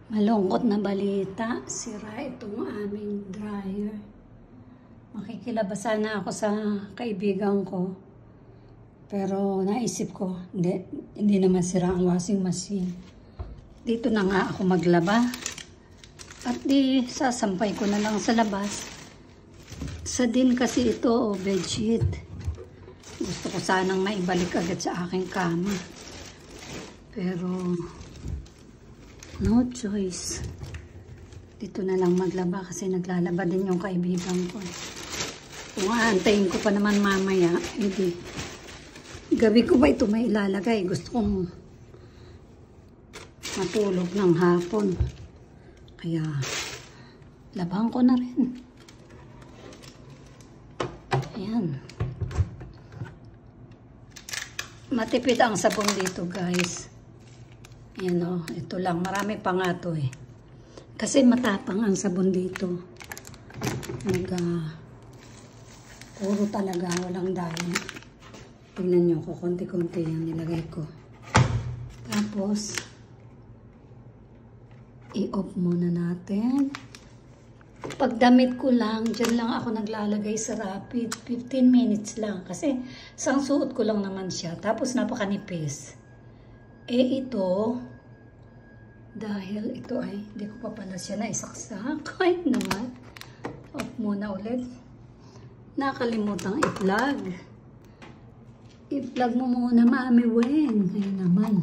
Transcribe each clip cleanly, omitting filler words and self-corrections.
Malungkot na balita, sira itong aming dryer. Makikilabasa na ako sa kaibigan ko. Pero naisip ko, hindi naman sira ang washing machine. Dito na nga ako maglaba. At di sasampay ko na lang sa labas. Sa din kasi ito, bedsheet. Gusto ko sanang maibalik agad sa aking kama. Pero no choice. Dito na lang maglaba kasi naglalaba din yung kaibigan ko. Kung aantayin ko pa naman mamaya, hindi. Gabi ko ba ito may ilalagay? Gusto kong matulog ng hapon. Kaya, labahan ko na rin. Ayan. Matipid ang sabon dito, guys. Ayan o, ito lang. Marami pa nga ito eh. Kasi matapang ang sabon dito. Puro talaga, walang dami. Tingnan nyo ko, konti-konti yung nilagay ko. Tapos, i-off muna natin. Pag damit ko lang, dyan lang ako naglalagay sa Rapid. 15 minutes lang. Kasi, isang suot ko lang naman siya. Tapos, napakanipis. Ito, dahil ito ay, hindi ko pa pala siya naisaksak. Ay naman. Off muna ulit. Nakalimutang i-plug. I-plug mo muna, Mami Weng. Ayun naman.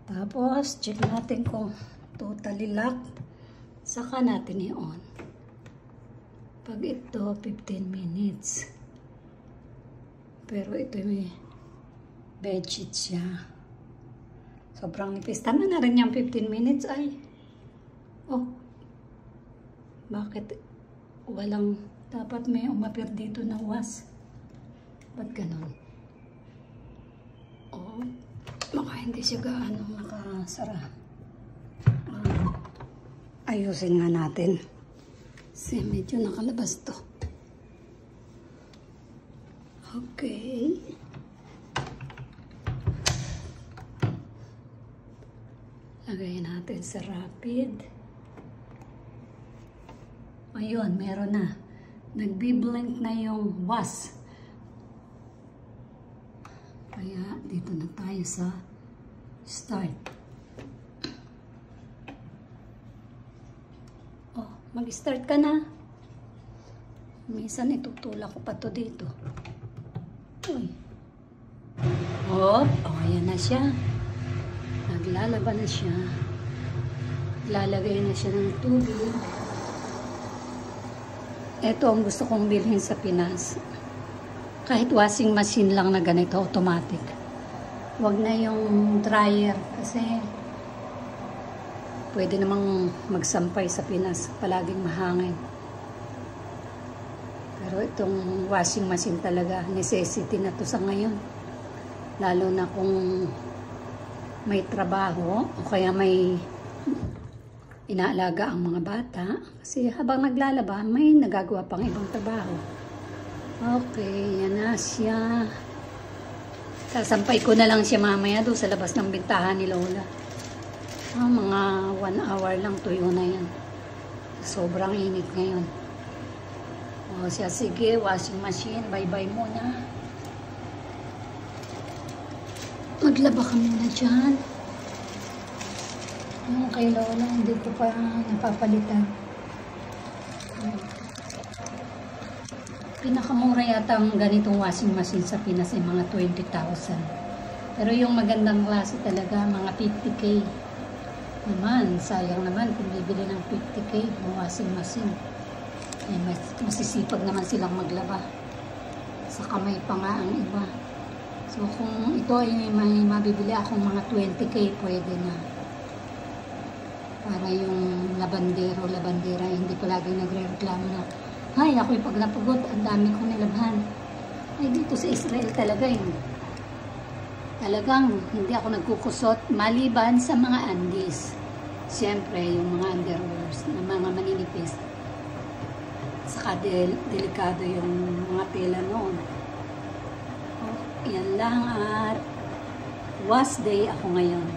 Tapos, check natin kung totally locked. Saka natin i-on. Pag ito, 15 minutes. Pero ito may bedsheet siya. Sobrang nipis. Tama na rin yung 15 minutes ay. Oh. Bakit walang, dapat may umapir dito na was. Ba't ganon? Oh. Baka hindi siya gaano nakasara. Ayusin nga natin. Kasi medyo nakalabas to. Okay. Lagay natin sa Rapid. Ayun, meron na. Nagbi-blink na yung was. Kaya dito na tayo sa start. Oh, mag-start ka na. Minsan itutulak ko pa to dito. Uy. Oh, ayan na siya. Naglalaba na siya. Lalagay na siya ng tubig. Ito ang gusto kong bilhin sa Pinas. Kahit washing machine lang na ganito, automatic. Huwag na yung dryer kasi pwede namang magsampay sa Pinas. Palaging mahangin. Pero itong washing machine talaga, necessity na to sa ngayon. Lalo na kung may trabaho o kaya may inaalaga ang mga bata. Kasi habang naglalaba, may nagagawa pang ibang trabaho. Okay, yan na siya. Sasampay ko na lang siya mamaya doon sa labas ng bintahan ni Lola. Mga 1 hour lang tuyo na yan. Sobrang init ngayon. O siya, sige, washing machine, bye-bye muna. Maglaba ka muna dyan. Yung kay Lola, hindi ko pa napapalitan. Pinakamura yata ang ganitong washing machine sa Pinas ay mga 20,000. Pero yung magandang klase talaga, mga 50K. Naman, sayang naman kung bibili ng 50K ng washing machine. Eh, masisipag naman silang maglaba. Sa kamay pa nga ang iba. So kung ito ay may mabibili akong mga 20K, pwede na. Para yung labandera, hindi palagi nagre-reklamo na, ay, ako'y pag napagod, ang dami kong nilabhan. Ay, dito sa Israel talaga yun. Talagang hindi ako nagkukusot maliban sa mga undies. Siyempre, yung mga underwears na mga maninipis. Saka delikado yung mga tela noon. Oh, yan lang at wash day ako ngayon.